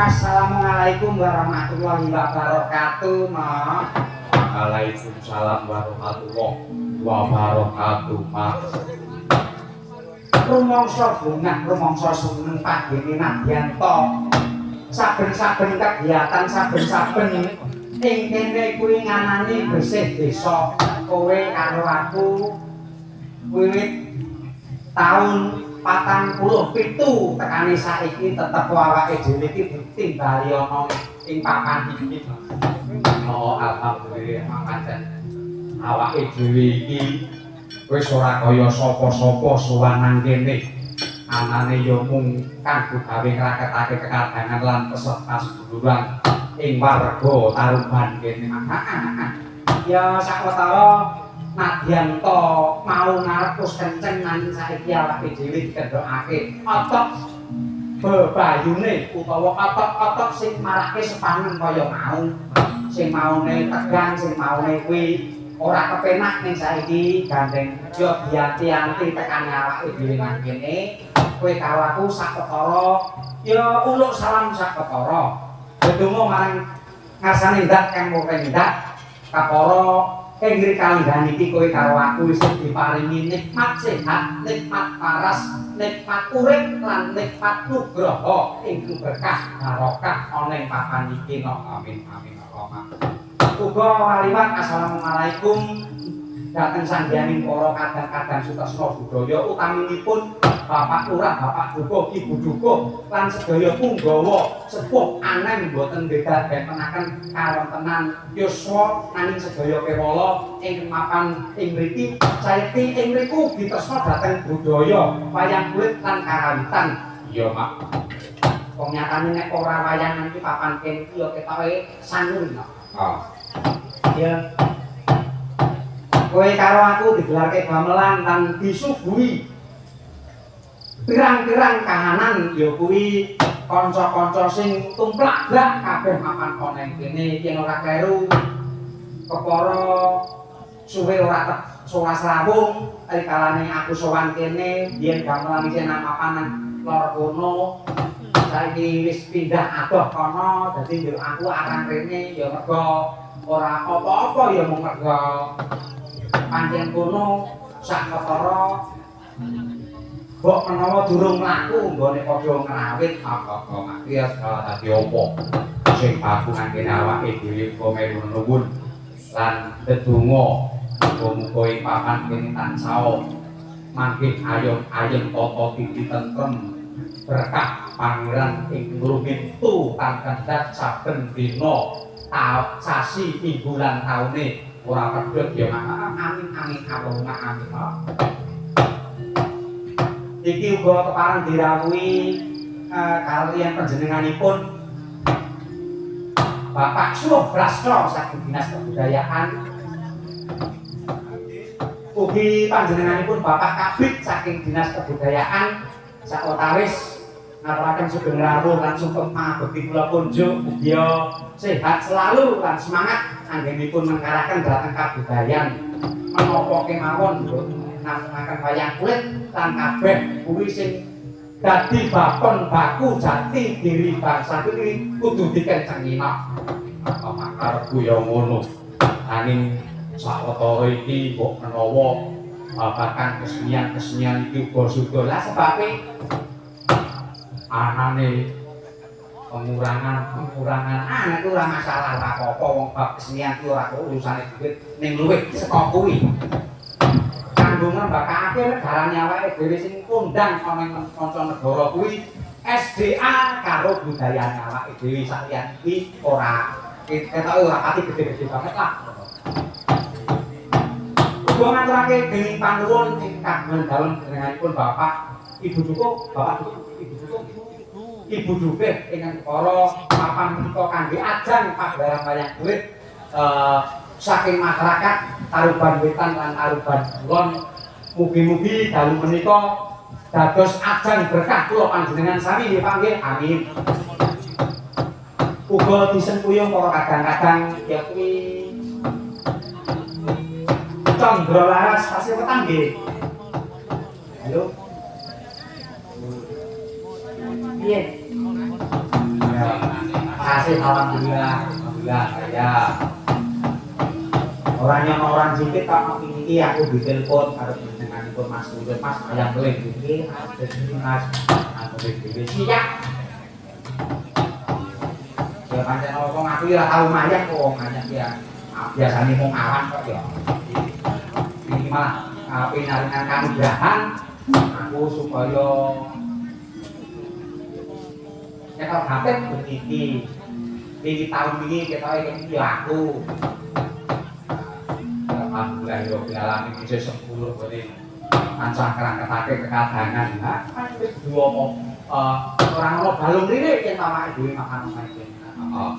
Assalamualaikum warahmatullahi wabarakatuh. Mak. Waalaikumsalam warahmatullahi wabarakatuh. Mak. Rumangsa bungah, rumangsa seneng pagene Nadyanto. Saben-saben kegiatan, saben-saben ing kene kuwi nganani bersih desa. Kowe karo aku wiwit taun 47 tekane saiki tetep awake dhewe iki timbali ana ing papan iki. Oh, alhamdulillah pancen awake dhewe iki wis ora kaya sapa-sapa suwanang kene. Anane ya mung kanggo gawe ngraketake kekadangan lan peserta seduluran ing warga Taruban kene. Ya sawetara Nadyanto mau ngarep wis kenceng nanging saiki awake dhewe dikendhokake otot bebayune utawa otot-otot sing marake sepaneng kaya mau. Sing maune tegang, sing maune kuwi ora kepenak ning saiki gandeng yo dianti-anti tekan awake dhewe nang kene. Kowe karo aku saketara ya uluk salam saketara. Dedonga marang ngarsane ndak kang mureng ndak kapara ing kalenggan iki kowe karo aku wis diparingi nikmat sehat, nikmat paras, nikmat urip lan nikmat nugraha ing berkah barokah ana ing papan iki no. Amin amin Allahumma. Uga kaliwat assalamualaikum dhateng sanggianing para kadang-kadang sutresna budaya utaminipun Bapak Lurah, Bapak Dukuh, Ibu Dukuh lan sedaya punggawa sepuh aneng boten beda-bedaken kawontenan yuswa nanging sedaya kewala ing mapan ing mriki saekti ing mriku ditresna dhateng budaya wayang kulit lan karawitan. Iya, Mak. Wong nyatane nek ora wayangan iki papan kene iki ya ketoke sangun, Mak. Oh. Iya. Kowe karo aku digelarke gamelan lan disuguhi pirang-pirang kahanan ya kuwi kanca-kanca sing tumplak-blak kabeh mapan ana ing kene yen ora kleru kepara suwe ora sowas rawung rikalane aku sowan kene yen gamelan iki nang mapan lor kono saiki wis pindah adoh kono dadi yo aku arang rene ya mergo ora apa-apa ya mung mergo pancen kono sak ketara kok menawa durung mlaku nggone padha ngrawit apa-apa mati ya salah dadi opo sing aku nangge awake dhewe uga melu nuwun lan ndedonga muga-muga ing papan kene tansah mangke ayem-ayem tata titi tentrem berkah pangeran ing ngrumitu kang kendhat saben dina sasi minggu lan taune ora pedhot ya amin amin Allahumma amin. Iki uga kepareng dirawuhi kaliyan panjenenganipun Bapak Suruh Brastro saking Dinas Kebudayaan. Ugi panjenenganipun Bapak Kabid saking Dinas Kebudayaan sakwetawis ngaturaken sugeng rawuh lan sungkem pangabekti kula kunjuk mugia sehat selalu lan semangat anggenipun mengkaraken dhateng kabudayan menapa kemawon namungaken wayang kulit lan kabeh kuwi sing dadi bakon baku jati diri bangsa iki kudu dikencengi apa makarku ya ngono nanging sawetara iki mbok menawa babagan kesenian iki uga suda lah sebabe anane pengurangan itu ora masalah ora apa-apa wong bab kesenian iki ora urusane duit ning luwih saka kuwi kanggo ngembakake negarane awake dhewe sing kondang ana ing kanca negara kuwi SDA karo budayane awake dhewe sakliyan iki ora ketoke ora pati gede-gede banget lah. Uga ngaturake dening panuwun ing kagungan dalem jenenganipun Bapak Ibu Dukuh, Bapak Ibu Dukuh ingkang para papan menika kangge ajang pagelaran wayang kulit saking masyarakat Taruban Wetan lan Taruban Kulon. Mugi-mugi dalu menika dados ajang berkah kula panjenengan sami nggih panggih amin. Uga disengkuyung para kadang-kadang ya kuwi Candra Laras hasil petang nggih. Halo. Piye? Ya, hasil alhamdulillah ya. Orang sedikit tak iki aku ditelepon karo panjenenganipun Mas Turun Mas ayam boleh iki Mas aku dhewe siap. Ya pancen wong aku ora tau mayang kok wong anyar ya. Biasane wong awan kok ya. Iki malah pinaringan kanugrahan aku supaya nyekel HP begini. Iki tahun ini ketoke iki aku. Alhamdulillah yo alamin bisa 10 bone kancah kerangketake kekadangan. Nah, kan wis duwe ora ono balung rene yen awake dhewe makan iki. Heeh.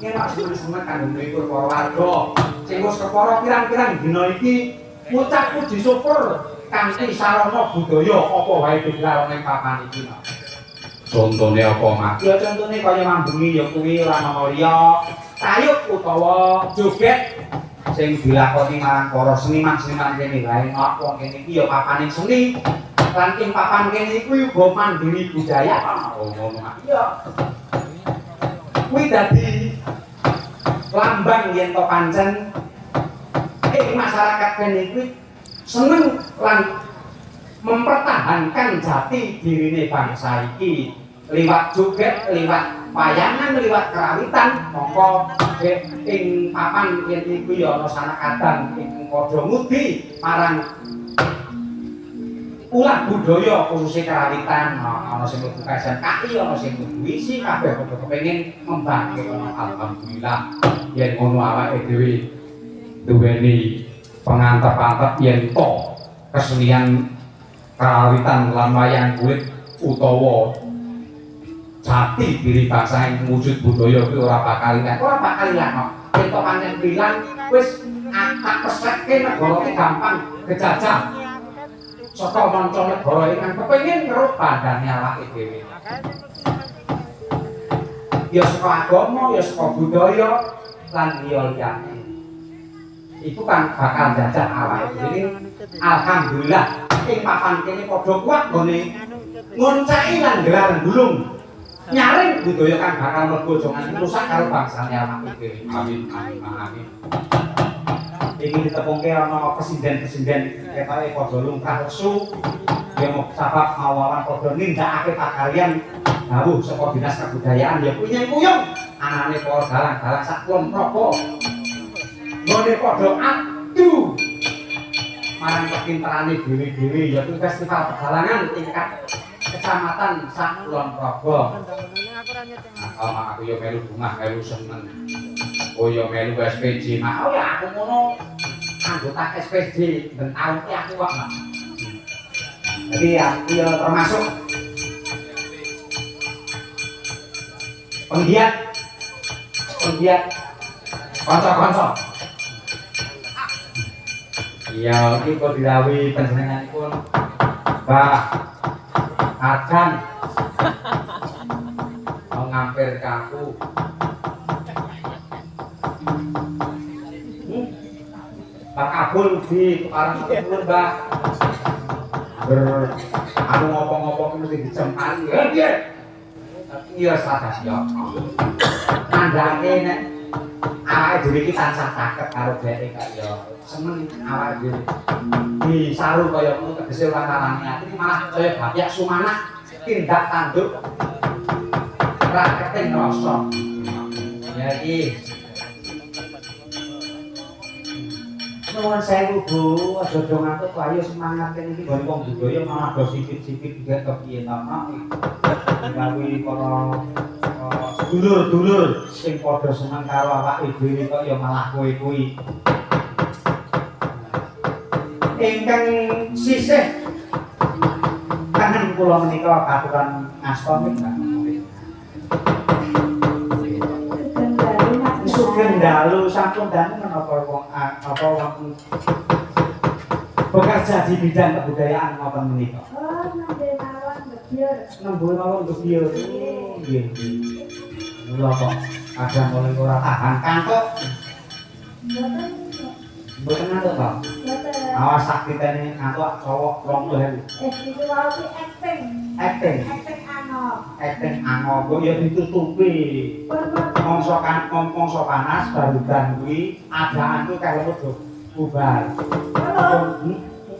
Yen nek semen-semen kanggo mrikur para warga sing wis kepara pirang-pirang dina iki ngucap puji syukur kanthi sarana budaya apa wae digelar ning papan iki. Contone apa, Mak? Ya contone kaya mambungi ya kuwi ora ana liya, tayub utawa joget sing dilakoni marang para seniman-seniman kene wae wong kene iki ya papaning seni Lan ing papan kene iku uga mandiri budaya ana. Oh ngono Mak. Iya. Kuwi dadi lambang yen to pancen ing masyarakat kene iki seneng lan mempertahankan jati dirine bangsa iki liwat joget, liwat wayangan, liwat kerawitan. Mongko ing papan yen iku ya ana sanak kadang ing padha ngudi marang ulah budaya khususnya kerawitan. Ana sing mlebu SMKI, ana sing mlebu isi kabeh padha kepengin ngembangke. Alhamdulillah yen ngono awake dhewe duweni pangantep-antep yen to kesenian kerawitan lan wayang kulit utawa jati diri bangsa yang wujud budaya itu ora bakal ilang. Yen to pancen bilang wis tak pesekke negara iki gampang kejajah. Saka manca negara iki kan kepengin ngeruk bandane awake dhewe. Ya saka agama, ya saka budaya lan liya-liyane. Itu kan bakal jajah awake dhewe. Alhamdulillah ing papan kene padha kuat nggone ngoncaki lan gelar gulung. Nyaring budaya kan bakal mlebu jangan rusak karo bangsane awake dhewe. Amin amin amin. Iki ditepungke ana presiden-presiden ketoke padha lumrah lesu. Ya mau sabab awalan padha nindakake pakaryan dawuh saka Dinas Kebudayaan ya kuyung-kuyung anane para dalang-dalang sak kulon progo. Ngene padha adu marang kepinterane dhewe-dhewe yaitu festival pedalangan tingkat kecamatan sak kulon progo. Aku yo melu bungah melu seneng. Oh yo melu SPJ mak. Oh ya aku ngono anggota SPJ ben taun iki aku kok mak. Jadi aku yo termasuk penggiat kanca-kanca. Iya, iki kok dilawi panjenenganipun Mbah Arjan mau ngampir ke aku. Pak Kabul di parang ketulur Mbah. Aku ngopo-ngopo ki mesti dicempali. Piye? Iya sadar ya. Kandhane nek awake dhewe iki tansah taket karo dheke kok ya. Seneng awake dhewe. Disaru kaya ngono tegese ora narani ati malah kaya bapyak sumanak tindak tanduk raketing rasa. Ya iki. Nuwun sewu Bu, aja do ngantuk ayo semangat kene iki nggon wong budaya malah do sithik-sithik nggih kepiye ta mak. Gawe para dulur-dulur sing padha seneng karo awake dhewe kok ya malah kowe kuwi. Ingkang sisih kanen kula menika katuran ngasta Mbak. Sugeng dalu sampun dangu menapa wong wong bekerja di bidang kebudayaan ngoten menika. Oh, nembul mawon bebyur. Nembul mawon bebyur. Nggih. Mula kok kadang mulai ora tahan kantuk. Mboten. Mboten ngantuk, Pak. Mboten. Awas sak ditene ngantuk cowok 20.000. Itu wae ki acting. Acting. Acting anok. Acting angop ya ditutupi. Mongso panas barudan kuwi adaan kuwi kaya lemut bubar.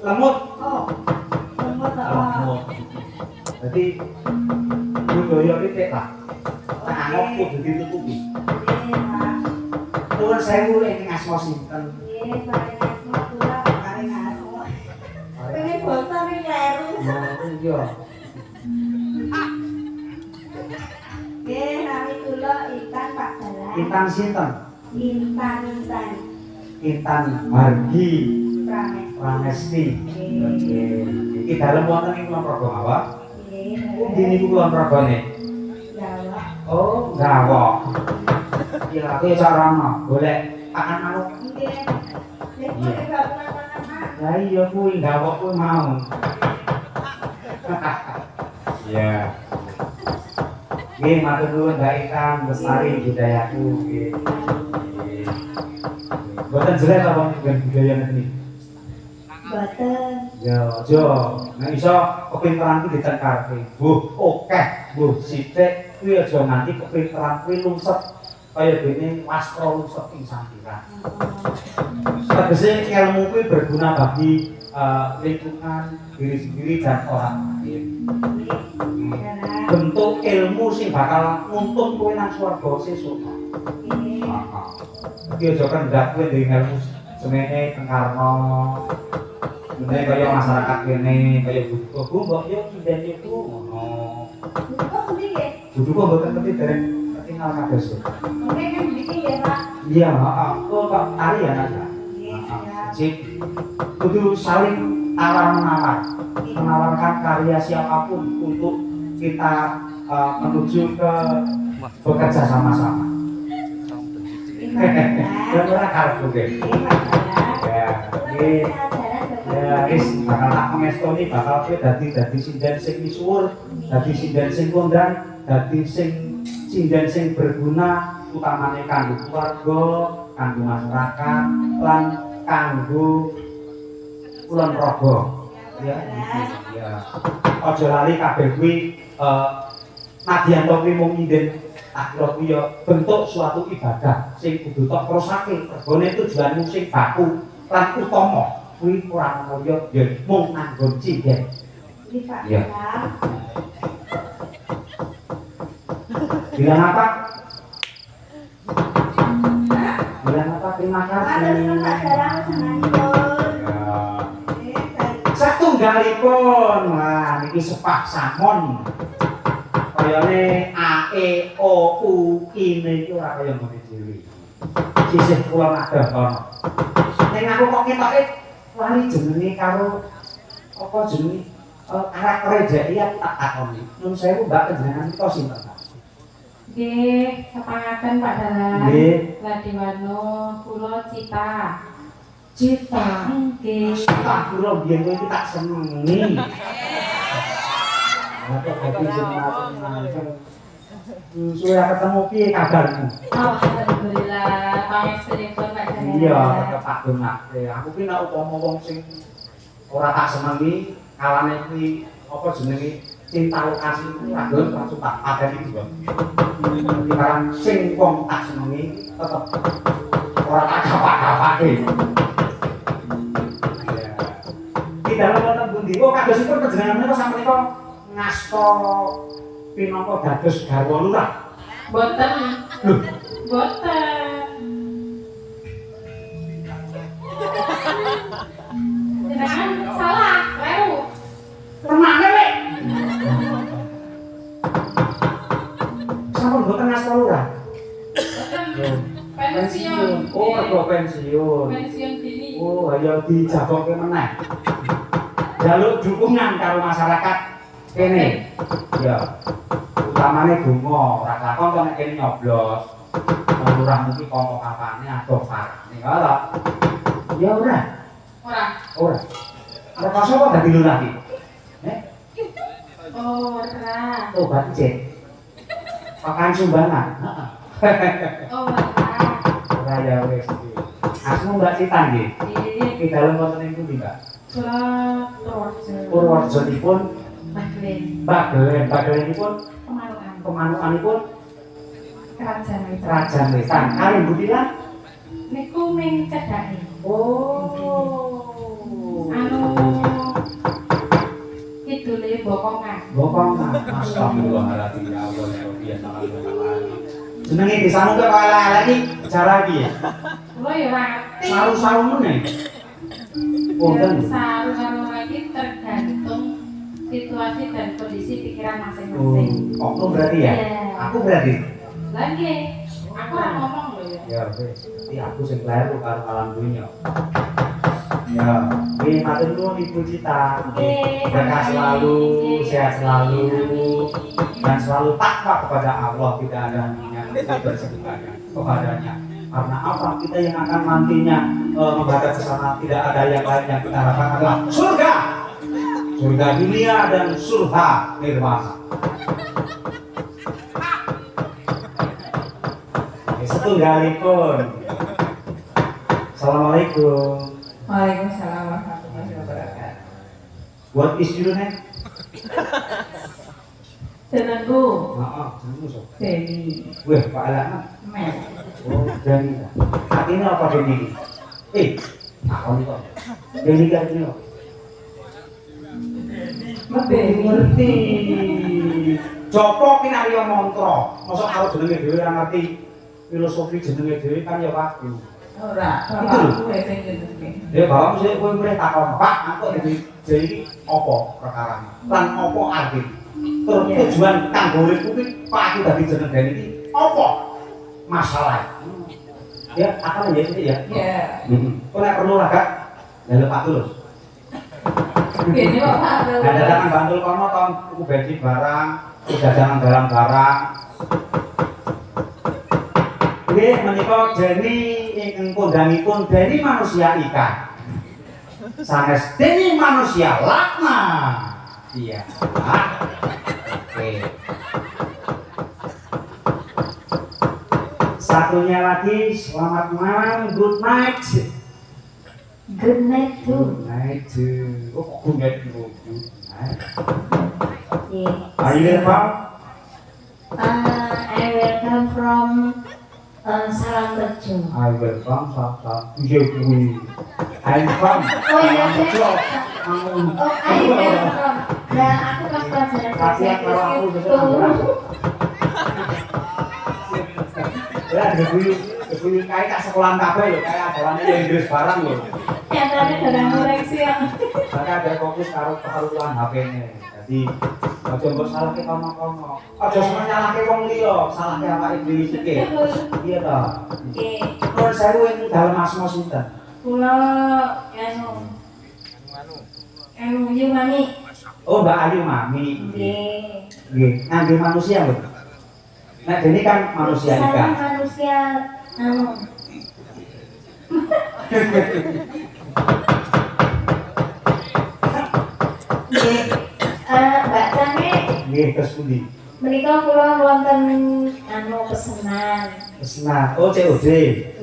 Lemut. Oh. Lemut apa? Lemut. Dadi budaya iki tak angop kudu ditutupi. Nggih, Pak. Nuwun sewu ing asma sinten? Nggih, paring asma kula paring asma. Pengen basa ning kleru. Iya. Nggih, nami kula Intan Pak Dalan. Intan sinten? Intan. Intan Margi Pramesti. Pramesti. Iki dalem wonten ing Kulon Progo mawon. Nggih. Pundi niku Kulon Progone? Jawa. Oh, gawok. Kira aku ya carana golek pakan manuk. Nggih. Nek kula gabungan Lah iya kuwi gawok kuwi mau. Iya. Nggih, matur nuwun Mbak Intan Lestari budayaku nggih. Boten jelek apa budaya niki? Boten. Ya, aja. Nek iso kepinteran kuwi ditengkarke. Akeh, sithik kuwi aja nganti kepinteran kuwi lungset kaya dene wastra lungset ing sampiran. Tegese ilmu kuwi berguna bagi lingkungan diri sendiri dan orang lain. Bentuk ilmu sing bakal nuntun kowe nang swarga sesuk. Iki aja kendhat kowe ndek ilmu semene tengkarno. Mene kaya masyarakat kene kaya buku mbok yo kinden iku ngono. Kok pundi nggih? Buku kok mboten ngerti dereng ketinggal kados. Oke kan bikin ya, Pak. Iya, heeh. Kok tari ya Nanda? Nggih, siap. Sip. Kudu saling tawar-menawar. Menawarkan karya siapapun untuk kita menuju ke bekerja sama-sama. Dan ora karep kowe. Ya, iki ya wis bakal tak pengestoni bakal kowe dadi sinden sing misuwur, dadi sinden sing kondang, dadi sinden sing berguna utamane kanggo keluarga, kanggo masyarakat lan kanggo kulon raga. Ya, ya. Aja lali kabeh kuwi nadyan to kuwi mung nyinden akhirah kuwi ya bentuk suatu ibadah sing kudu tok terusake. Regane tujuanmu sing baku lan utama kuwi ora kaya ya mung nganggo cinden. Ini Pak. Iya. Bilang apa? Bilang apa? Terima kasih. Pak Darang senanipun. Ya. Satunggalipun, wah niki sepak samon. Kayane A E O U I niki ora kaya ngene dhewe. Sisih kula ngadah kono. Ning aku kok ketoke lali jenenge karo apa jenenge karaktere jek aku tak takoni. Nun sewu Mbak panjenengan kita sinten, Pak? Nggih, kepangaken Pak Dalang. Nggih. Ladiwano kula Cita. Cita. Nggih. Tak kira biyen kowe iki tak senengi. Kok dadi jeneng suwe ketemu piye kabarmu? Alhamdulillah, pangestunipun Pak Dalang. Iya, tetep tak donake. Aku ki nek upama wong sing ora tak senengi, kalane kuwi apa jenenge cinta lokasi kuwi ragil langsung tak padani iki, Bang. Dadi barang sing wong tak senengi tetep ora tak kapak-kapake. Ya. Di dalam wonten pundi? Oh, kadosipun panjenengan menika sampun ngasta pinangka dados garwa lurah. Boten. Lho, Boten. Jenengan salah, kleru. tenane wek. Sampun mboten ngasta lurah. Boten. Pensiun. Oh, mergo pensiun. Pensiun dini. Oh, ayo dijaboke meneh. Jaluk dukungan karo masyarakat kene. Ya. Utamane donga, ora lakon kok nek kene nyoblos. Lurah mesti kanggo kapane adoh parane. Ora. Ya ora. Ora. Ora. Ora kok sapa dadi lurah iki? Ora. Obat cek. Pakan sumbangan. Heeh. Ora. Ora ya wis. Asmu Mbak Cita nggih. Nggih. Iki dalem wonten ing pundi, Mbak? Kula Purworejo. Purworejonipun Baglen. Bagelenipun Pemanukan. pemanukanipun Kerajaan Wetan. Kerajaan Wetan. Kalih Butilan. Niku ming cedhake. Oh. Anu kidule Bokongan. Bokongan. Astagfirullahaladzim. Ya Allah, ya Allah, ya salah. Jenenge desamu kok ala-ala iki cara iki ya. Kula ya ora ngerti. Saru-saru meneh. Wonten. Saru karo lagi tergantung situasi dan kondisi pikiran Oh, masing-masing. oknum berarti ya? Iya. Aku berarti. Lagi aku ora ngomong lho ya. Ya wis, berarti aku sing kleru karo alam dunya. Ya, nggih matur nuwun Ibu Cita. Nggih, Berkah selalu, sehat selalu, dan selalu takwa kepada Allah, tidak ada yang bersekutunya kepadanya. Karena apa? Kita yang akan nantinya menghadap ke sana, tidak ada yang lain yang kita harapkan adalah surga. Surga dunia dan surga nirwana. Setunggalipun. Assalamualaikum. Waalaikumsalam warahmatullahi wabarakatuh. What is your name? Jenengku Heeh, jenengmu sapa? Deni. Wah, Pak Elana. Mel. Oh, Deni. Artinya apa Deni? Takon kok. Deni kan iki. Ngerti. Jopo ki narya mantra. Mosok karo jenenge dhewe ora ngerti filosofi jenenge dhewe kan ya Pak. Ora, bapakku sing jenenge. Ya bapakmu sik kowe mrih takon, Pak, aku iki iki apa perkarane? Lan apa artine? Terus tujuan kanggo uripku ki Pak aku dadi jeneng Deni iki apa? Masalah. Ya, apa ya sih ya? Ya. Kok nek perlu lah, Kak. Njaluk Pak Tulus. Ini kok Pak. Nah, datang bantul kono ton tuku bensin barang, jajanan barang-barang. Nggih, menika Deni ingkang kondangipun Deni manusia ikan. Sanes Deni manusia lakna. Iya. Oke. Satunya lagi, selamat malam, good night. Good night too. Good night. Oh, kok good night dulu? Good night. Yeah. Are you from? I will come from Salangrejo. I will come from Jokowi. I'm from. Oh iya, Jokowi. Oh, I will from. Nah, aku pas pelajaran bahasa Kasihan kalau aku Inggris besok itu. Ya, Jokowi kayak tak sekolahan kabeh lho, kayak ajarannya ya Inggris barang lho. Nyatanya dalam koreksi yang Saya ada fokus karo keperluan HP-ne. Jadi aja mbok salahke kono-kono. Aja semua nyalahke wong liya, salahke awake dhewe sithik. Iya ta? Oke. Nuwun sewu ing dalem asma sinten? Kula anu yuk mami. Oh, Mbak Ayu Mami. Nggih. Nggih, ngangge manusia lho. Nek dene kan manusia Saya ikan. manusia anu. Nggih. Mbak Tane Nggih, terus pundi? menika kula wonten anu pesenan. Pesenan. Oh, COD.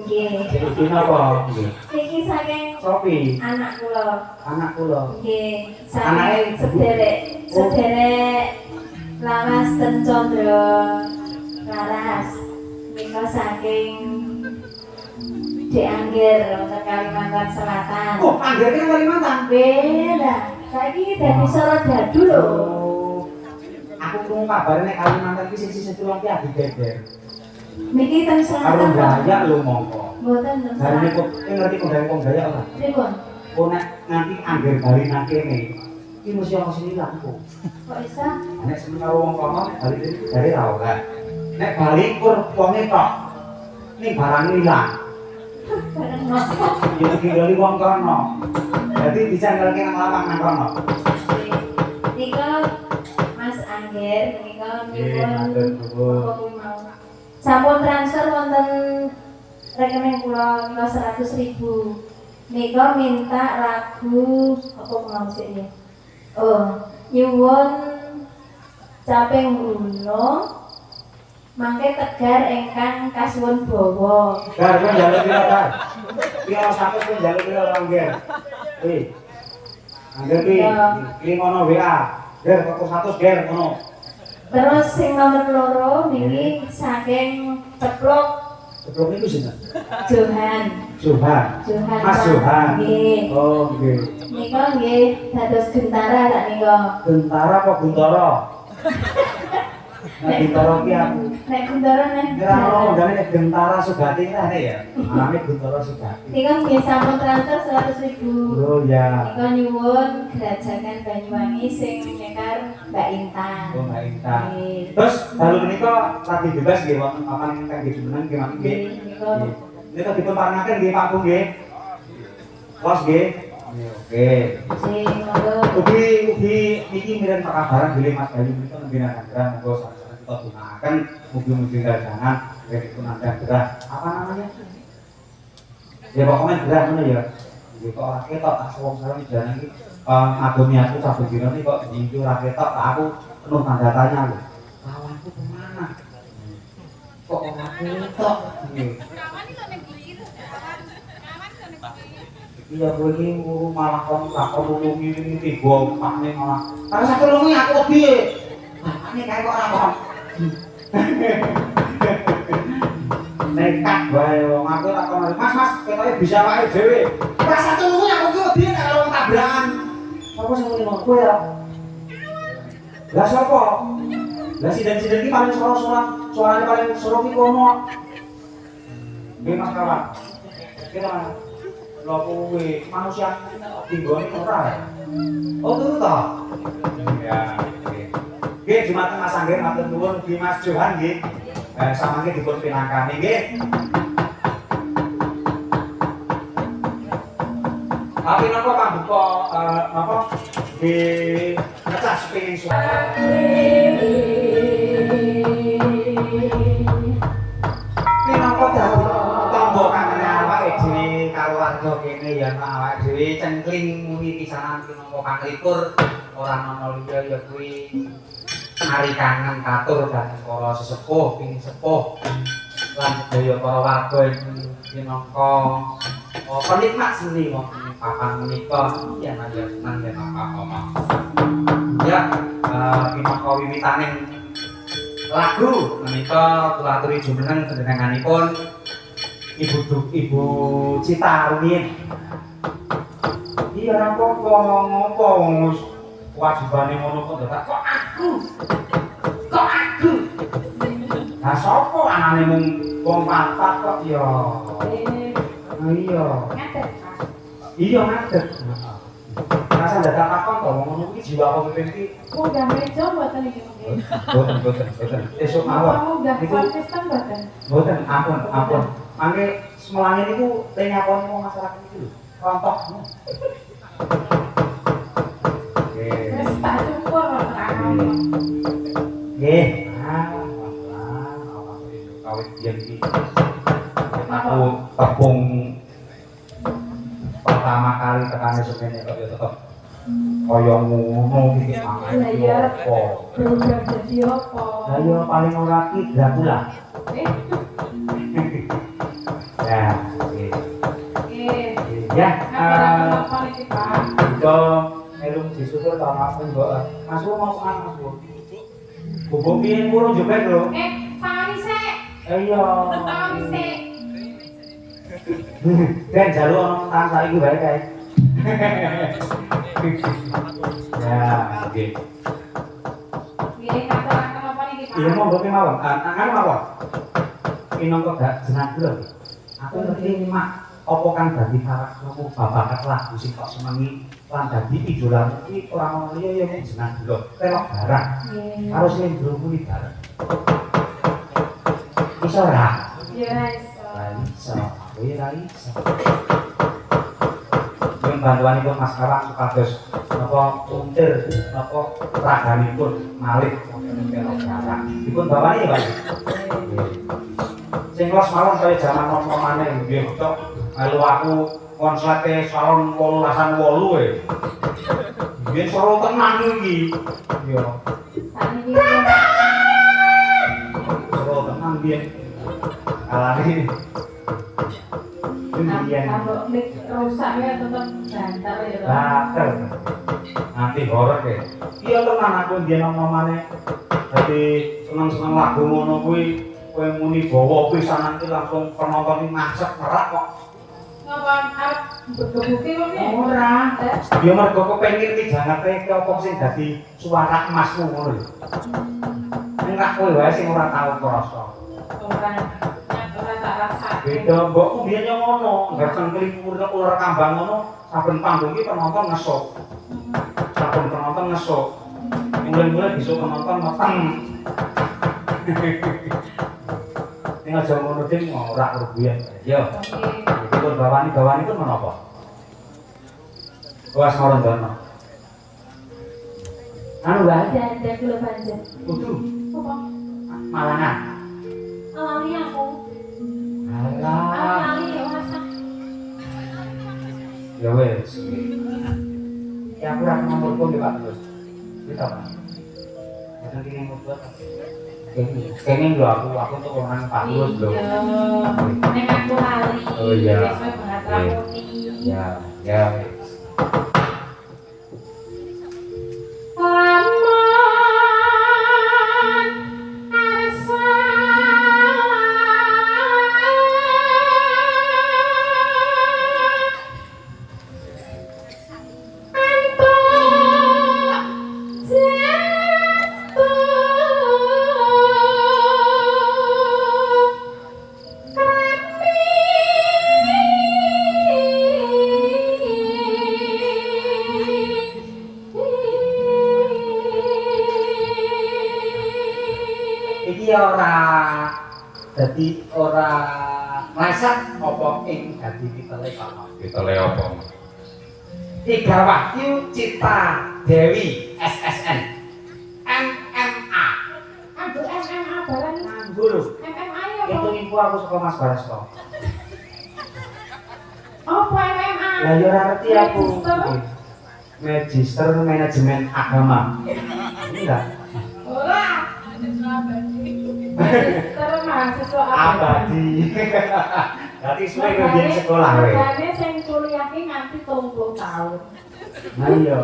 Nggih. COD napa? Nggih. Niki saking Sopi, anak kula. anak kula. Nggih, Anake saking sederek laras ten Condro laras. Nika saking Dianggir wonten Kalimantan Selatan. Oh, anggere Kalimantan. Beda. Saiki dadi Sorogadu lho. Oh. Aku krungu kabare nek Kalimantan iki sing tulung ki adi geger. Niki ten Karo selatan. Dayak lho mongko. Mboten ten Jarine selatan. kok ngerti kondang wong Dayak ora? Pripun? Kok nek nganti angger bali nang kene. Iki mesti ana sing ilang kok. Kok isa? Nek seneng karo wong kono nek bali dari ra oleh. Nek bali kur wonge tok. Ning barang ilang. Bareng nopo? Iki kira wong kono. Dadi dicangkelke nang lawang nang kono. Nika Mas Angger, nika Nggih, matur nyuwun nuwun. apa kuwi mau. Sampun transfer wonten rekening kula nika 100.000. Nika minta lagu apa mau sih ya? Oh, nyuwun caping uno mangke tegar ingkang kasuwun bawa. Gar kowe njaluk pira, Gar? Pira sampe kowe njaluk pira ora Angger? Angger ki ngono WA. Ger kok 100 ger ngono. Terus sing nomor loro niki saking ceplok Ceplok niku sinten? Johan. Johan. Johan. Mas Johan. Nggih. Oh, nggih. Nika nggih dados gentara sak nika. Gentara apa Guntara? Nek Guntara ki aku. Nek gentara nek. Ora ono ndane nek Gentara Sugati ki rene ya. Namane Guntara Sugati. Nika nggih sampun transfer 100.000. Oh ya. Nika nyuwun Gerajakan Banyuwangi sing nyekar Mbak Intan. Oh, Mbak Intan. Nggih. Terus dalu menika lagi bebas nggih wonten papan ingkang nggih jumeneng nggih Mas nggih. Nika Nika dipunparingaken nggih Pak Bu nggih. Los nggih. Oke. sing monggo Ugi niki miren pakabaran bilih Mas Bayu menika nembe nandang monggo sak kita gunakaken mugi-mugi dagangan dari kunandang gerah. Apa namanya? Ya pokoknya gerah ngono ya. Nggih kok ora ketok tak wong sareng jalan iki ngagumi aku saben dina iki kok iki ora ketok tak aku penuh tanda tanya lho. Lawanku kemana? Kok ora ketok? Nggih. Iya kowe iki malah kon lakon ngomong iki tiba pakne malah. Karena sak lungi aku wedi. Bapakne kae kok ora kon. Nekat wae wong aku tak kon. Mas, ketoke bisa wae dhewe. Pas sak lungi aku ki wedi nek karo wong tabrakan. Apa sing muni kowe ya? Lah sapa? Lah siden-siden iki paling suaranya paling seru ki kono. Nggih Mas kawan. Kira lho kowe manusia tinggone ora ya? Oh turu to? Ya, nggih. Nggih Jumat Mas Angger matur nuwun Ki Mas Johan nggih. Samangke dipun pinangkani nggih. Tapi napa pambuka napa di ngecas pengin suara. Pinangka dawuh tangga kangane awake dhewe karo warga kene ya awake dhewe cengkling muni pisanan pinangka panglipur ora ana liya ya kuwi mari kangen katur dhateng para sesepuh ping sepuh lan sedaya para warga pinangka penikmat seni wonten papan menika ya senang ya apa-apa. Ya pinangka wiwitaning lagu menika kula aturi jumeneng panjenenganipun Ibu Cita Rumiyin. Iya ora apa-apa ngopo wis wajibane ngono kok dadak kok aku. Lah sapa anane mung wong papat kok ya. Iya. Ngaten. Iya ngaten. Rasa dadak takon to wong ngono kuwi jiwa pemimpin iki. Munggah meja mboten iki. Boten. Esuk mawon. Munggah Niku sistem mboten. boten ampun. Mangke semelangit niku teng nyaponi wong masyarakat iki lho. Rontok. Wis tak cukur tenan. Nggih. Kawit biyen iki. Aku tepung pertama kali tekane semene kok ya tetep kaya ngono iki mangan. Lah iya. Apa? Berubah jadi apa? Lah ya paling ora ki Dracula. Eh, Ya, nggih. Ya, apa iki Pak? kita melu disusul ta Mas Mbok. Mas mau kemana Mas Bu? Bubuk piye kurang jebet lho. Sawani sik. Iya. Sawani sik. Dan jaluk ana tang saiki bae kae. Ya, nggih. Nggih, kata-kata apa iki Pak? Iya monggo ki mawon. Tangan mawon. Minangka gak jeneng lho. Aku ngerti mak apa kang dadi karaktermu babakat lagu sing kok senengi lan dadi idolamu iki ora ono liya ya mung jeneng lho. Telok barang. Nggih. Harus lendro kuwi bareng. Iso ora? Ya ora iso. Lah iso. Aku ya ora iso. Yen bantuanipun Mas Kawang supados napa untir napa raganipun malih wonten telok barang. Dipun bawani ya Pak. Sing los mawon kaya jaman nom-nom maneh nggih tok melu aku konslete salon 18-an 8 e. Biyen seru tenan iki. Yo, Saniki seru tenan biyen. Alane. Biyen kalau mic rusak ya tetep banter ya. bater. Nanti horor e. Iya tenan aku biyen nom-nom maneh. Dadi seneng-seneng lagu ngono kuwi kowe muni bawa pisanan ki langsung penonton iki ngasep merak kok. Ngapa arep bebuki kok ya? Ora. Ya mergo kepengin ki jangate ki apa sing dadi suara emasmu ngono lho. Ning rak kowe wae sing ora tau krasa. Ora tak rasa. Beda mbokku biyen yo ngono, enggak cengkling ular kambang ngono, saben panggung ki penonton ngesuk. Saben penonton ngesuk. Mulai-mulai besok penonton meteng. Ning aja ngono ding ora kerugian. Yo. Oke. Itu bawani itu menapa? Was Marondono. Anu wae Janda kula panjen. kudu Apa? Malangan. Alami aku. Alah. Alami ya rasa. Ya wes. Ya aku ora nomor pun Pak Terus. Kita Pak. Ada kene nomor buat. Kene lho aku tuh orang Pak Terus lho. Iya. Nek aku lali. Oh, iya. Besok banget ramuni. Ya, ya. Iki ora dadi ora mleset apa ing dadi titele Kama. Ditele apa? Tiga Wahyu Cita Dewi SSN MMA. Aduh MMA barang. Nganggo lho. MMA ya Itu apa? info aku saka Mas Barasto. Apa MMA? Lah ya ora ngerti aku. Register? Magister Manajemen Agama. Enggak. Ora. Magister mahasiswa Abadi. Berarti suwe ngendi sekolah kowe. Makanya sing kuliah ki nganti 30 tahun. Nah iya.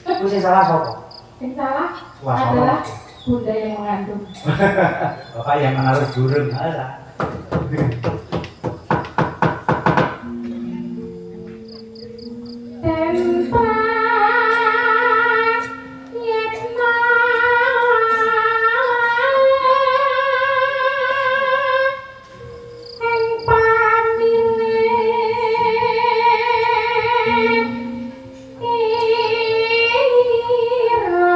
Ku sing salah sapa? Yang salah Wah, adalah bunda yang mengandung. Bapak yang menaruh burung. Alah. Tempat yetna ing pamilih ira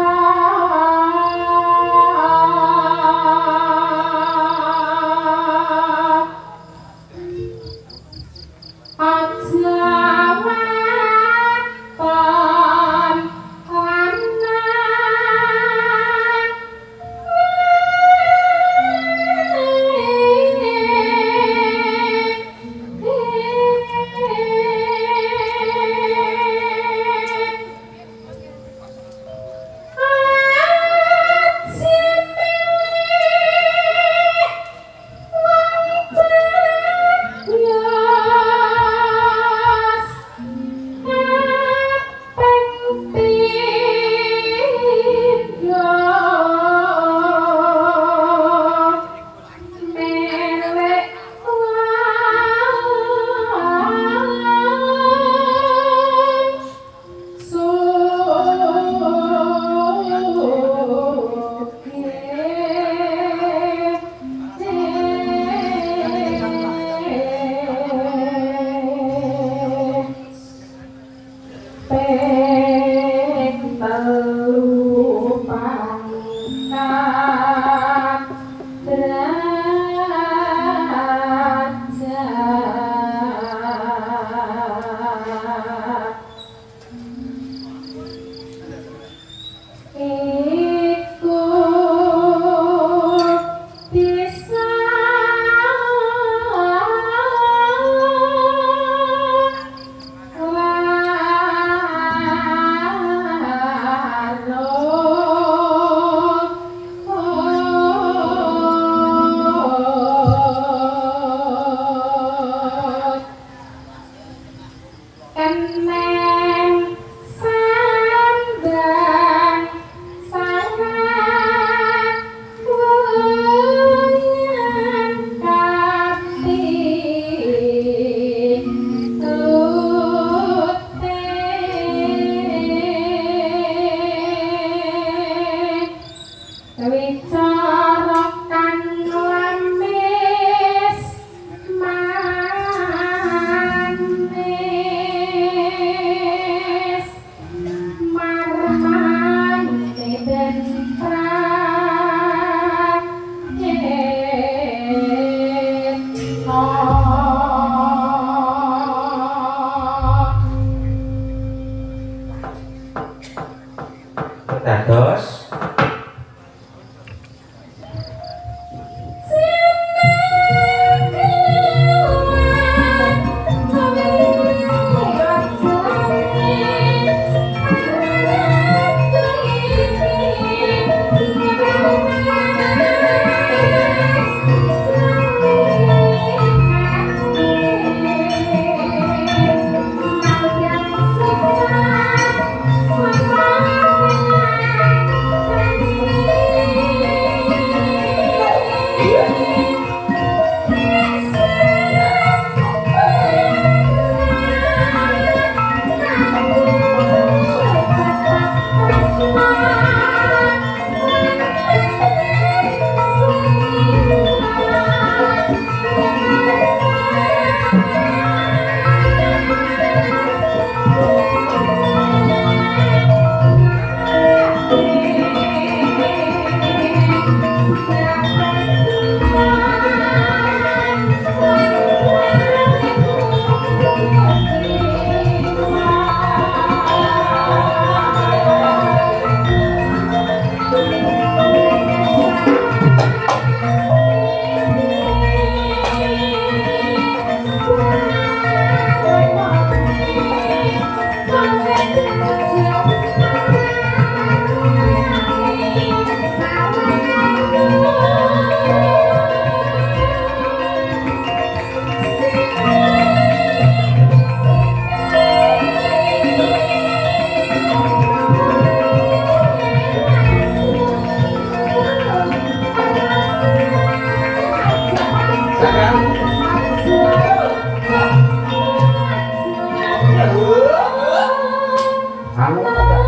Kamu enggak?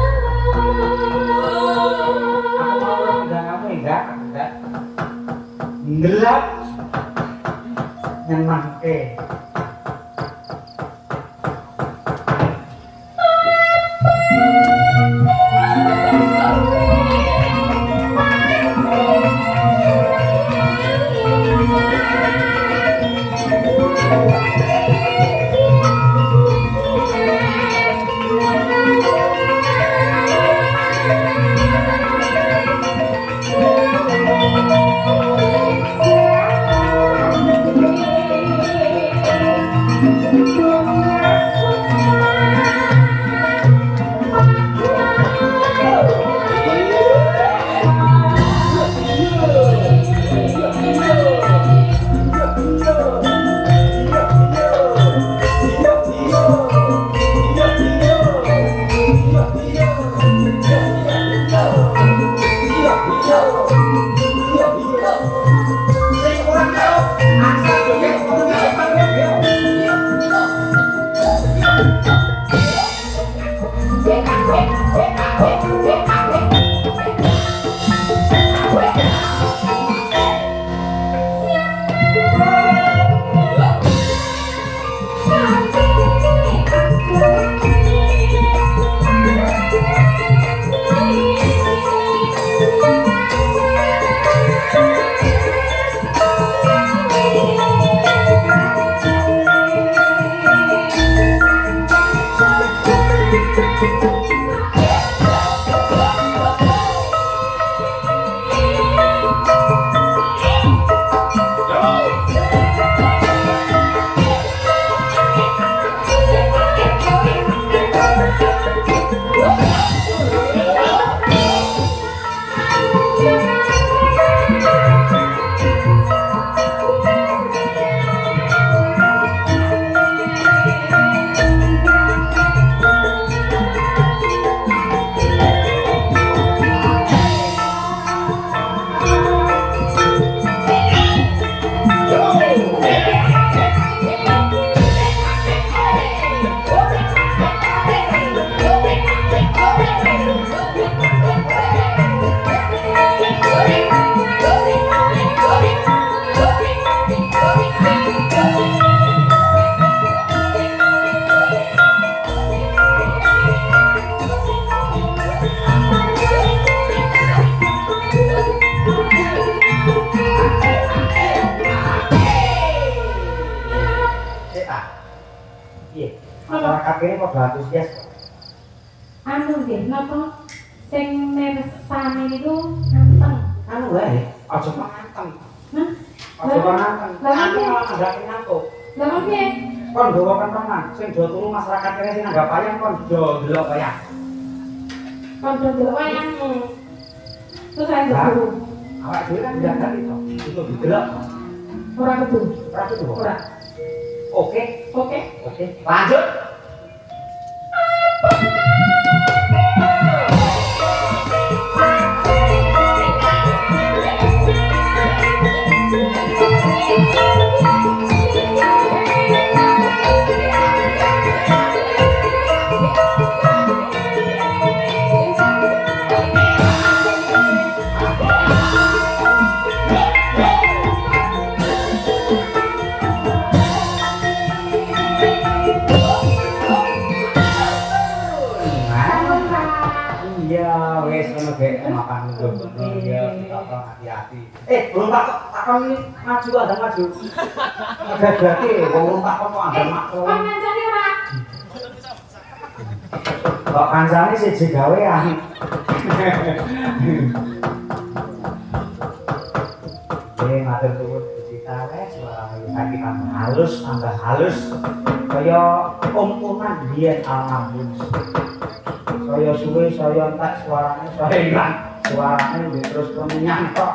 Aku mau enggak kamu enggak? Ngelap nyenangke. Masyarakat ini kok antusias kok. Anu nggih napa sing mirsani niku anteng. Anu wae, aja kok anteng. Hah? Aja kok anteng. Lah, Anu piye? malah nganggake ngantuk. Lah kok piye? Kon nggawa kentenan sing do turu masyarakat kene sing nanggap wayang kon do delok wayang. Kon do delok wayang. Terus saya Lah. guru. Awak dhewe kan jangan itu. Itu didelok. Ora kudu. Ora kudu. Ora. Oke, Oke. oke. Lanjut. Iya, wes ngono gek makan ngono ya, hati-hati. Belum takon ini maju ada maju. Ada berarti wong takon kok ada makro. Kon ngancani ora? Kok kancane siji gawean. Matur nuwun Gusti wes saiki tambah halus kaya omponan biyen almarhum. Saya suwe saya entek suarane saya ilang. Suarane terus menyantok.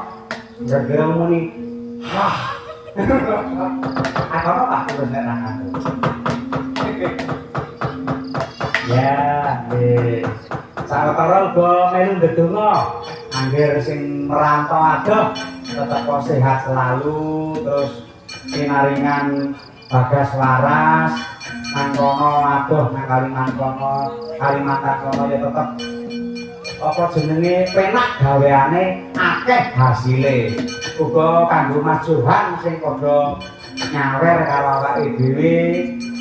Gara-gara muni. Wah. Apa Pak terus nek rakan. Ya, wis. Sawetara uga melu ndedonga. Angger sing merantau adoh tetep sehat selalu terus pinaringan Bagas waras nang kono adoh nang Kalimantan kono ya tetep apa jenenge penak gaweane akeh hasile uga kanggo Mas Johan sing padha nyawer karo awake dhewe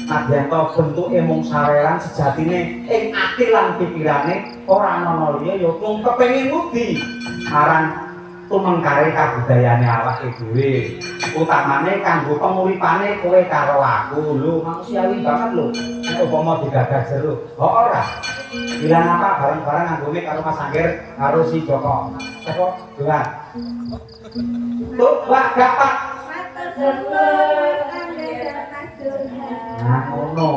nadyan to bentuke mung saweran sejatine ing ati lan pikirane ora ana liya ya mung kepengin ngudi marang tumengkare kabudayane awake dhewe utamane kanggo penguripane kowe karo aku lho manusiawi banget lho nek upama digagas jero kok ora bilang apa bareng-bareng anggone karo Mas Angger karo si Joko Joko Johan tuh wak dapat nah ngono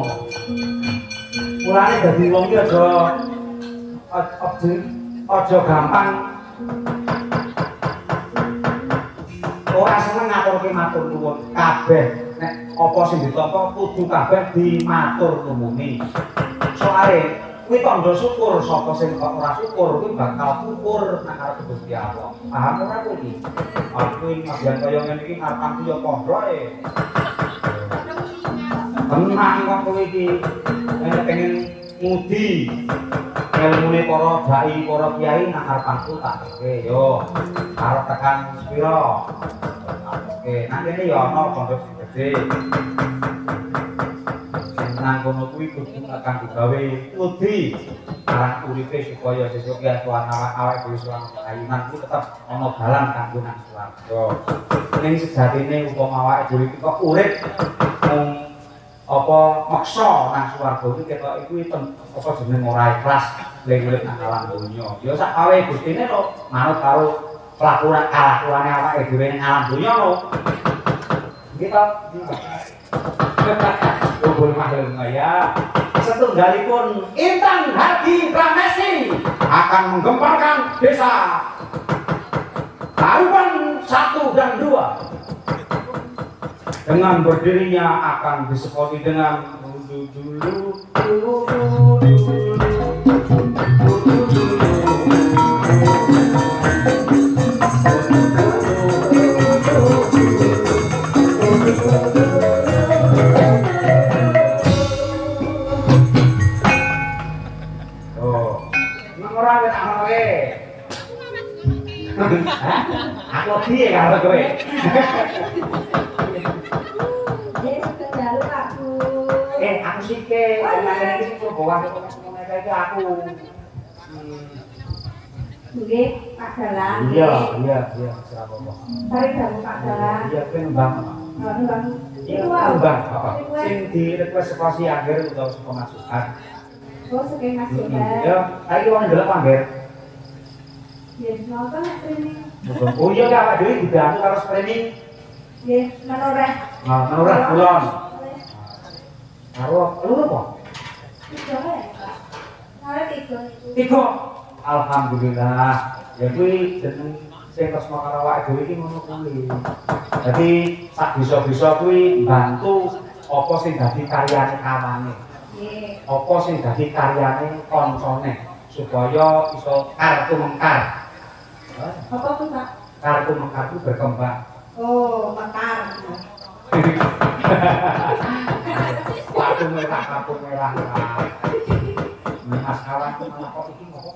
mulane dadi wong iki aja gampang ora seneng ngaturke matur nuwun kabeh nek apa sing ditampa kudu kabeh dimatur nuwuni soalé kuwi tandha syukur sapa sing kok ora syukur kuwi bakal syukur nang arep Gusti Allah paham ora kuwi aku iki madyan kaya ngene iki ngarepanku ya padha tenang kok kowe iki pengen ngudi ilmune para dai para kiai nang arepanku tak oke yo arep tekan pira oke nang kene ya ana pondok sing gedhe nang kono kuwi kudu akan digawe ngudi arang uripe supaya sesuk ya awake dhewe suwan kayunan kuwi tetep ana dalan kanggo nang swarga ning sejatine upama awake dhewe iki kok urip mung apa maksa nang swarga iki ketok iku apa jeneng ora ikhlas urip nang alam donya ya sak awe gustine to manut karo kelakuane awake dhewe nang alam donya lho kita boleh maklum ya setunggalipun Intan Hadi Pramesi akan menggemparkan desa Taruban 1 dan 2 dengan berdirinya akan disekoti dengan aku piye karo kowe aku sike ana iki bawa ngene iki aku nggih Pak Dalang iya ora apa-apa mari dalu Pak Dalang iya penembang iku Mbak apa sing di request saka si Angger utawa saka Mas Suhan oh sing Mas Suhan ya saiki wong ndelok Angger ya napa nek streaming oh iya awak dhewe dibantu karo streaming nggih menoreh menoreh kulon karo lho apa tiga ya Pak arep tiga alhamdulillah ya kuwi jeneng sing tresno karo awake dhewe iki ngono kuwi dadi sak bisa-bisa kuwi bantu apa sing dadi karyane kawane nggih apa sing dadi karyane kancane supaya iso kartu mengkar apa tuh Pak kartu mengkar itu berkembang oh mekar kartu merah Mas kawan itu malah kok iki kok aku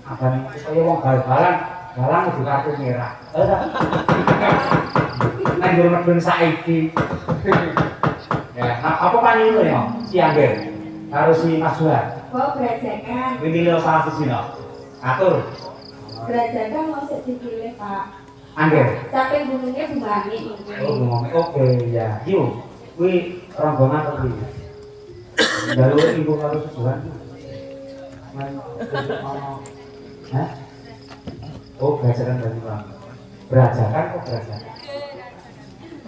abane supaya wong bal-balan balang kudu kartu merah nang medun saiki ya apa panino ya si Angger karo si Mas Suhan kok brajakan wingi lho salah siji no atur brajakan mau sik dipilih Pak Angger capek gunungnya Bumani oh ngomong oke ya yuk kuwi rombongan to kuwi dalur ibu karo Suhan hah? Oh, berajakan dari mana? Berajakan kok berajakan?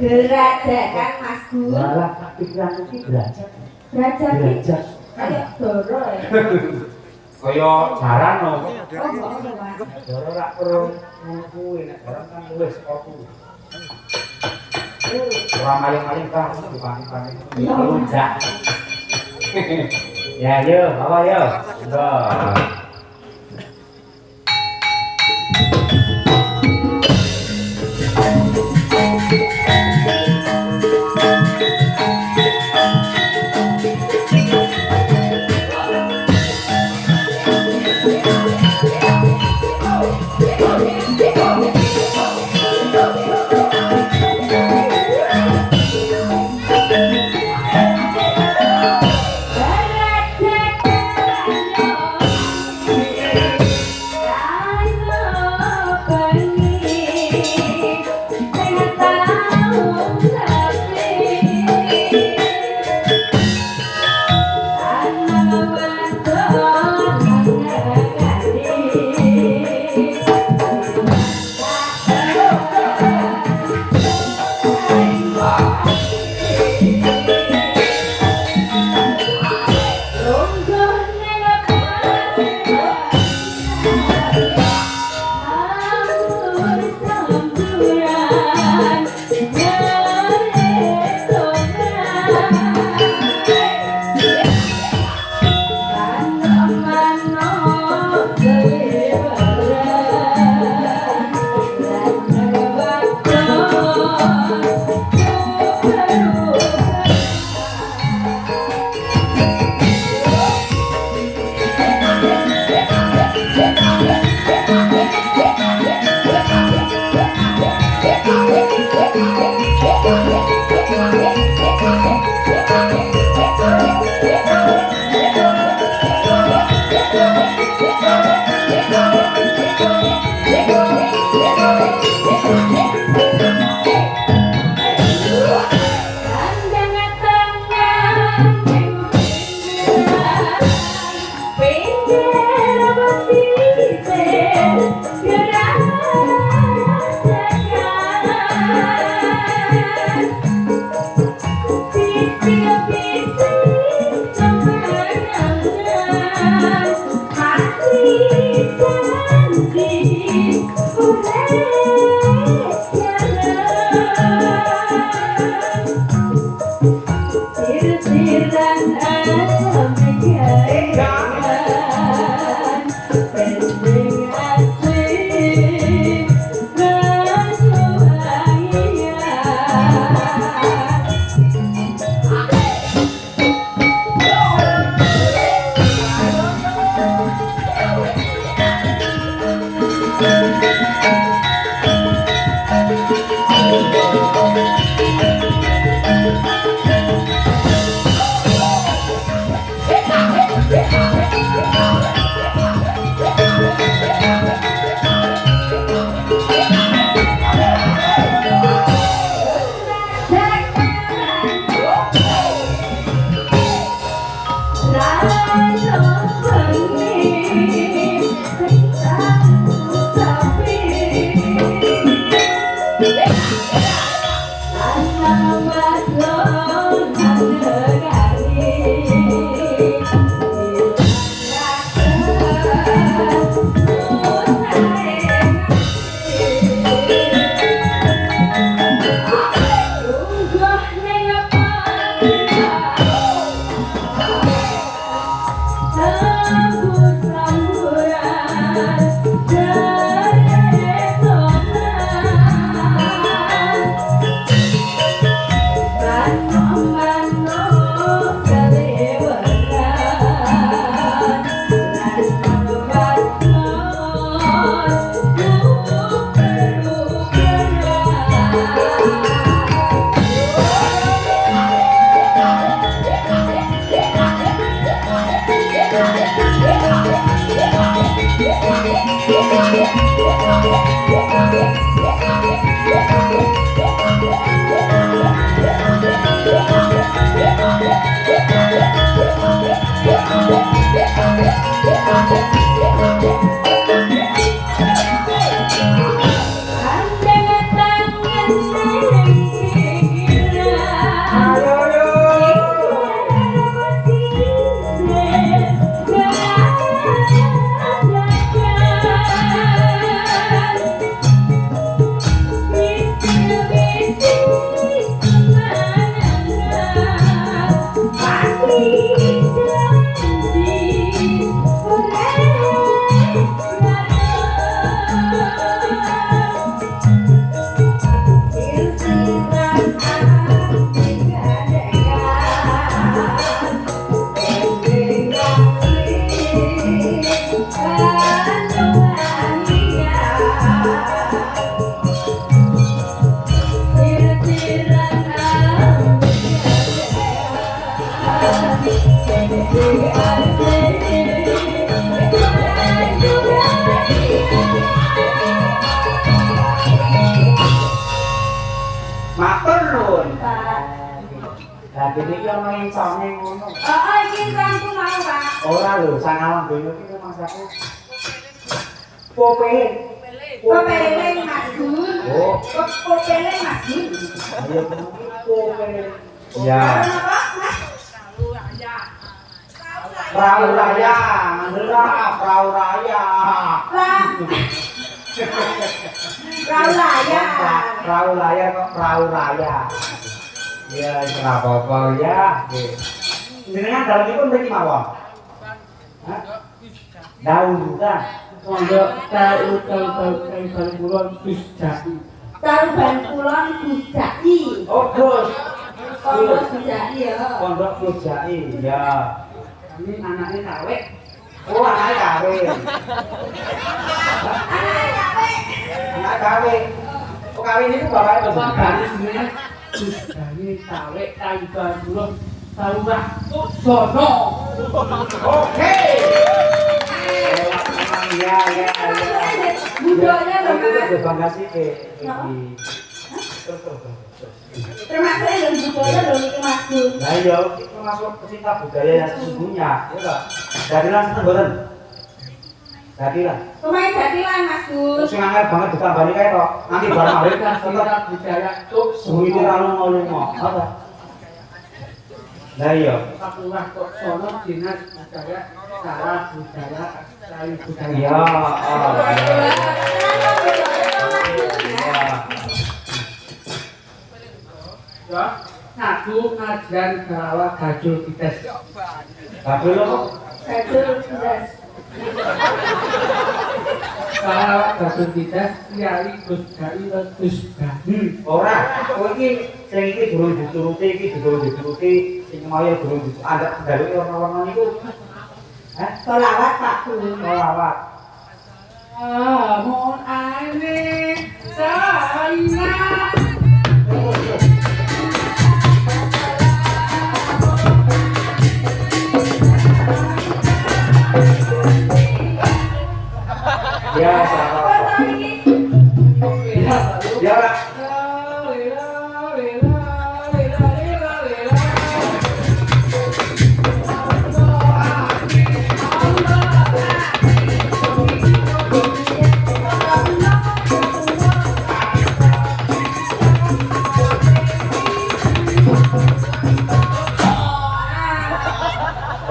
Gerajakan Mas Gun Malah pikiran itu berajak Berajak kayak doro ya kaya jaran no oh Mas doro rak perlu ngkuwi nek jaran kan luwih saka kuwi ora maling-maling kan dipani-pani lunjak ya yuk apa yuk Matur nuwun. Pak. Lah dene iki ana insane ngono. Oh, iki kanku mau, Pak. Ora lho, sangawan donya iki memang saku. Popele. Popele Mas Gun. Oh, Popele Mas Gun. ayo popele. Ya. Apa, Mas? Perahu raya, ngendela perahu raya. Lah. Perahu raya. Perahu raya kok perahu raya. Ya, ora apa-apa ya. Nggih. Jenengan dalem iku mriki mawon. Hah? Daun bukan. Pondok tahu kulon Gus Jaki. Tahu ban kulon Gus Jaki. Oh, Gus. Pondok Gus Jaki ya. Pondok Gus Jaki. Ya. Ini anaknya kawek. Oh, anake kawin. Anake kawin. Anak kawin. Oh, kawin itu bapaknya Gus Bapak Jaki. ini sebenarnya Gus Jaki kawek tahu kulon tahu sono. Oke. Ya, ya, ya. Budaya lho, Itu Mas. bangga sih ke Kenapa? iki. Terus. Termasuk yang budaya lho iki Mas Gun. Nah iya, itu masuk pecinta budaya yang sesungguhnya, ya enggak? Jadilah seneng boten. Jadilah. Pemain jadilan Mas Gun. Terus yang angel banget ditambani kae tok. Nanti bar maghrib kan tetep Kita budaya tuh suwi iki ra lunga-lunga. Apa? Lah iya. Kapulah kok sono dinas budaya salah budaya saling budaya. Iya, oh, iya. Ya, ngaku ngajian gawa gajul kites. Tapi lo Gajul Gus. Gawa gajul kites kiai Gus Jaki lan Gus Bani. ora, kowe iki sing iki durung dituruti, iki durung dituruti, sing mau durung ada ndaluke warna-warna niku. Hah? Selawat Pak Gun. Selawat. Amun ane sayang. Ya, selawat. Ya, ora.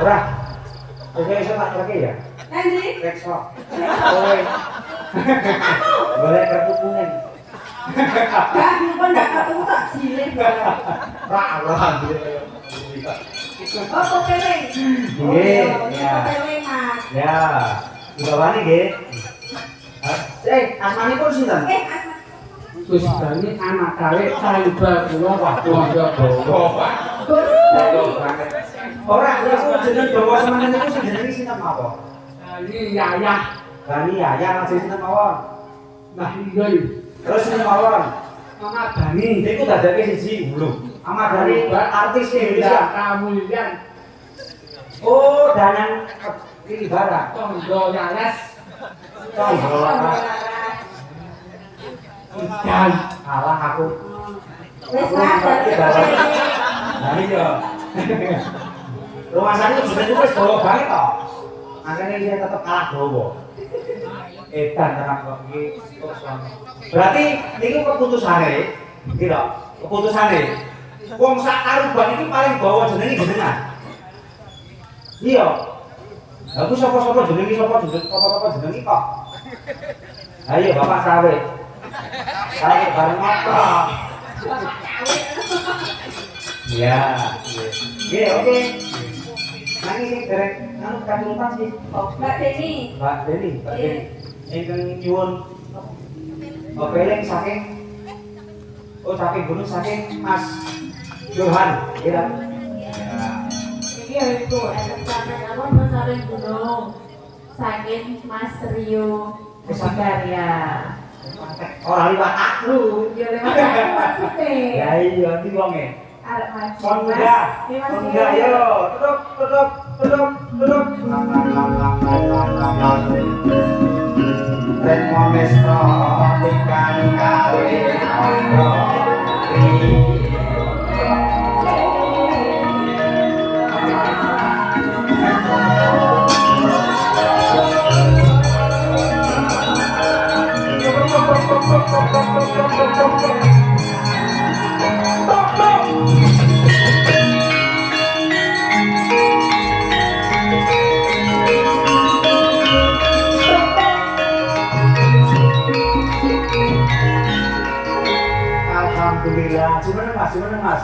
Ora. Oke, iso tak lagi ya. Nanti Rekso. Kowe. Boleh kartu kuning. gak pun gak ketemu tak jilid. Ra, Oh, popele. Nggih, ya. Popele Mas. Ya. Dibawani nggih. Asmanipun sinten? Asma. Gus Bani anak kawek tangga kula pondok Bawa. Gus. Ora, niku jeneng Dawa semanten niku sing jenenge sinten mawon? Bani Yayah Bani ya, lajeng sinten mawon? Mbah Iyoy Terus sinten mawon? Mama Bani Niku dadake siji hulu. Ahmad Dhani artis Indonesia Indonesia. Kamulyan Oh, Danang ini barang. Tondo Yales Dan alah aku. Wis lah dari Nah iya. Rumah sakit sudah juga bawa banget toh. Makanya dia tetap kalah dawa. Edan terang kok iki kok suami. Berarti niku keputusane, iki lho, keputusane. Wong sak karuban iki paling bawa jenenge jenengan. Iya. Aku sapa-sapa jenenge sapa jenenge kok. Ayo Bapak sawit. Sawit bareng apa? Iya, iya. Oke. Nanti sing derek anu katulutan sih. Oh, Mbak Deni. Mbak Deni. Ingkang nyuwun peleng saking saking gunung saking Mas Johan, ya. Iki ya iku enek sampe apa masalah gunung. Saking Mas Rio Karya. Ora liwat aku. Ya lewat aku maksudnya. Ya iya iki wonge. Arek maju. Kon muda. Kon muda yo. Tutup. Remonesno ikan kawe ondo. Alhamdulillah, gimana mas?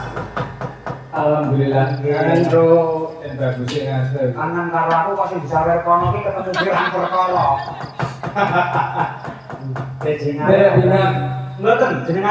Alhamdulillah, kangen bro, yang bagusnya ngasih. Kangen karo aku kok sing bisa werkono iki ketemu pirang perkara. Jenengan. Jenengan. Mboten, jenengan